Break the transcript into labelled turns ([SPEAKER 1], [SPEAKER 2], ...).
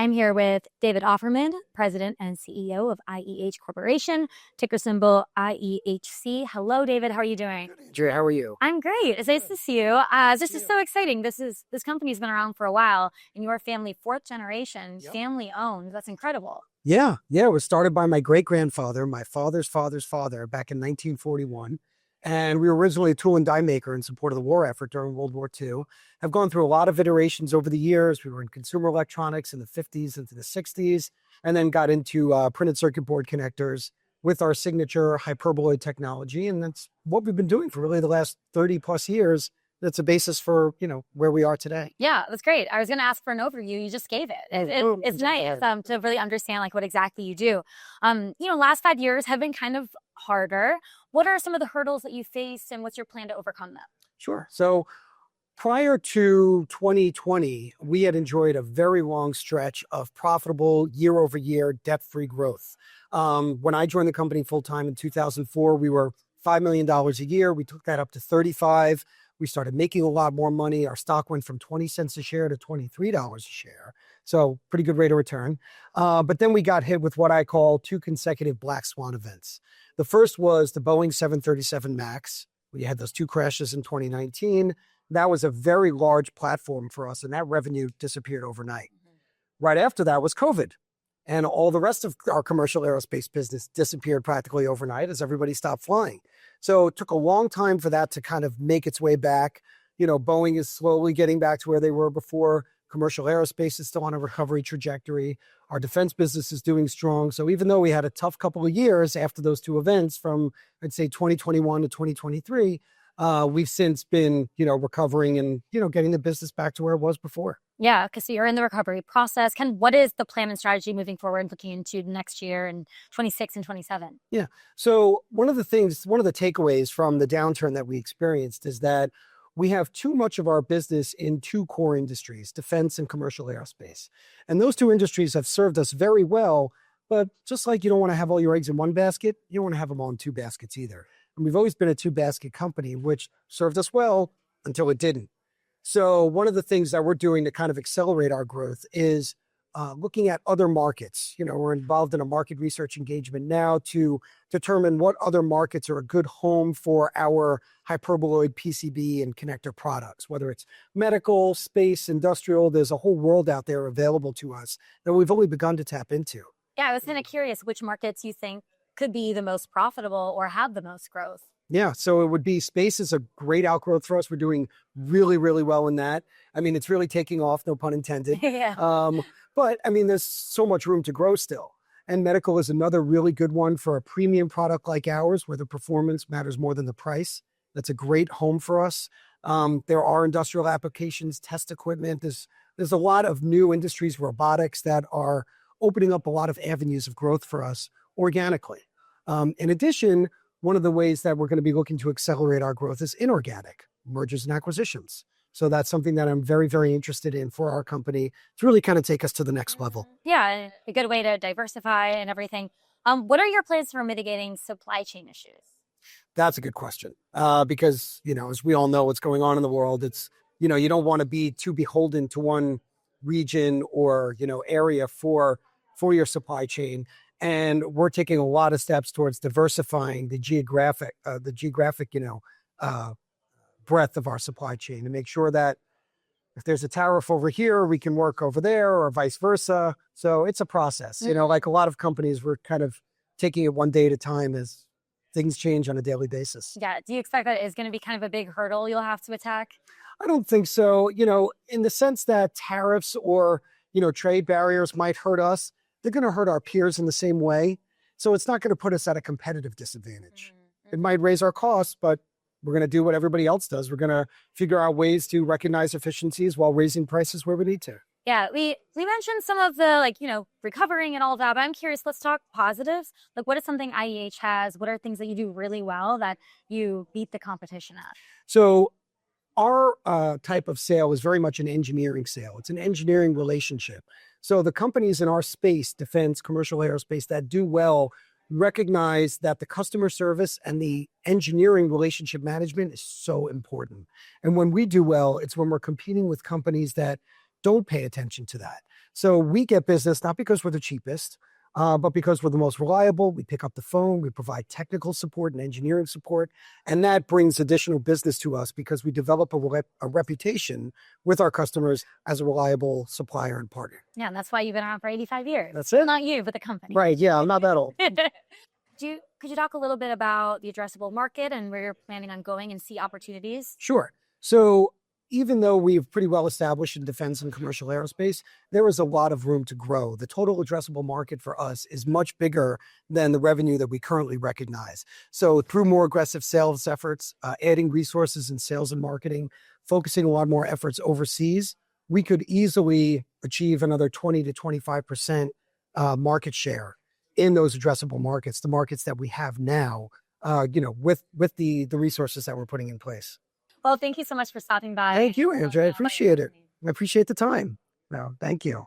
[SPEAKER 1] I'm here with David Offerman, President and CEO of IEH Corporation, ticker symbol IEHC. Hello, David. How are you doing?
[SPEAKER 2] Andrea, how are you?
[SPEAKER 1] I'm great. It's nice to see you. This is so exciting. This company's been around for a while, and your family, fourth generation, family owned. That's incredible.
[SPEAKER 2] Yeah. It was started by my great-grandfather, my father's father's father, back in 1941. And we were originally a tool and die maker in support of the war effort during World War II. Have gone through a lot of iterations over the years. We were in consumer electronics in the 50s into the 60s, and then got into printed circuit board connectors with our signature hyperboloid technology. And that's what we've been doing for really the last 30 plus years. That's a basis for, where we are today.
[SPEAKER 1] Yeah, that's great. I was going to ask for an overview. You just gave it. It's nice to really understand what exactly you do. Last 5 years have been kind of harder. What are some of the hurdles that you faced, and what's your plan to overcome them?
[SPEAKER 2] Sure. So prior to 2020, we had enjoyed a very long stretch of profitable year-over-year debt-free growth. When I joined the company full-time in 2004, we were $5 million a year. We took that up to 35. We started making a lot more money. Our stock went from 20 cents a share to $23 a share. So pretty good rate of return. But then we got hit with what I call two consecutive black swan events. The first was the Boeing 737 MAX. We had those two crashes in 2019. That was a very large platform for us, and that revenue disappeared overnight. Right after that was COVID. And all the rest of our commercial aerospace business disappeared practically overnight as everybody stopped flying. So it took a long time for that to kind of make its way back. Boeing is slowly getting back to where they were before. Commercial aerospace is still on a recovery trajectory. Our defense business is doing strong. So even though we had a tough couple of years after those two events from, I'd say, 2021 to 2023, we've since been, recovering and, getting the business back to where it was before.
[SPEAKER 1] Yeah, because you're in the recovery process. What is the plan and strategy moving forward, looking into next year and 26 and 27?
[SPEAKER 2] Yeah. So one of the takeaways from the downturn that we experienced is that we have too much of our business in two core industries, defense and commercial aerospace. And those two industries have served us very well, but just like you don't want to have all your eggs in one basket, you don't want to have them all in two baskets either. And we've always been a two-basket company, which served us well until it didn't. So one of the things that we're doing to kind of accelerate our growth is looking at other markets. We're involved in a market research engagement now to determine what other markets are a good home for our hyperboloid PCB and connector products, whether it's medical, space, industrial. There's a whole world out there available to us that we've only begun to tap into.
[SPEAKER 1] Yeah, I was kind of curious which markets you think could be the most profitable or have the most growth.
[SPEAKER 2] Yeah, so it would be space is a great outgrowth for us. We're doing really, really well in that. I mean, it's really taking off, no pun intended.
[SPEAKER 1] Yeah.
[SPEAKER 2] But I mean, there's so much room to grow still. And medical is another really good one for a premium product like ours, where the performance matters more than the price. That's a great home for us. There are industrial applications, test equipment. There's a lot of new industries, robotics, that are opening up a lot of avenues of growth for us organically. In addition, one of the ways that we're going to be looking to accelerate our growth is inorganic mergers and acquisitions. So that's something that I'm very, very interested in for our company to really kind of take us to the next level.
[SPEAKER 1] Yeah, a good way to diversify and everything. What are your plans for mitigating supply chain issues?
[SPEAKER 2] That's a good question. Because, as we all know what's going on in the world, it's, you don't want to be too beholden to one region or, area for your supply chain. And we're taking a lot of steps towards diversifying the geographic, breadth of our supply chain to make sure that if there's a tariff over here, we can work over there, or vice versa. So it's a process. Like a lot of companies, we're kind of taking it one day at a time as things change on a daily basis.
[SPEAKER 1] Yeah. Do you expect that is going to be kind of a big hurdle you'll have to attack?
[SPEAKER 2] I don't think so. In the sense that tariffs or, trade barriers might hurt us, they're going to hurt our peers in the same way. So it's not going to put us at a competitive disadvantage. It might raise our costs, but we're going to do what everybody else does. We're going to figure out ways to recognize efficiencies while raising prices where we need to.
[SPEAKER 1] Yeah, we mentioned some of the recovering and all of that, but I'm curious, let's talk positives. What is something IEH has? What are things that you do really well that you beat the competition at?
[SPEAKER 2] So our type of sale is very much an engineering sale. It's an engineering relationship. So the companies in our space, defense, commercial aerospace, that do well recognize that the customer service and the engineering relationship management is so important. And when we do well, it's when we're competing with companies that don't pay attention to that. So we get business not because we're the cheapest, but because we're the most reliable. We pick up the phone, we provide technical support and engineering support, and that brings additional business to us because we develop a reputation with our customers as a reliable supplier and partner.
[SPEAKER 1] Yeah, and that's why you've been around for 85 years.
[SPEAKER 2] That's it.
[SPEAKER 1] Not you, but the company.
[SPEAKER 2] Right, yeah, I'm not that old.
[SPEAKER 1] Could you talk a little bit about the addressable market and where you're planning on going and see opportunities?
[SPEAKER 2] Sure. So even though we're pretty well established in defense and commercial aerospace, there is a lot of room to grow. The total addressable market for us is much bigger than the revenue that we currently recognize. So through more aggressive sales efforts, adding resources in sales and marketing, focusing a lot more efforts overseas, we could easily achieve another 20 to 25% market share in those addressable markets, the markets that we have now, with the resources that we're putting in place.
[SPEAKER 1] Well, thank you so much for stopping by.
[SPEAKER 2] Thank you, Andrea. I appreciate it. I appreciate the time. No, thank you.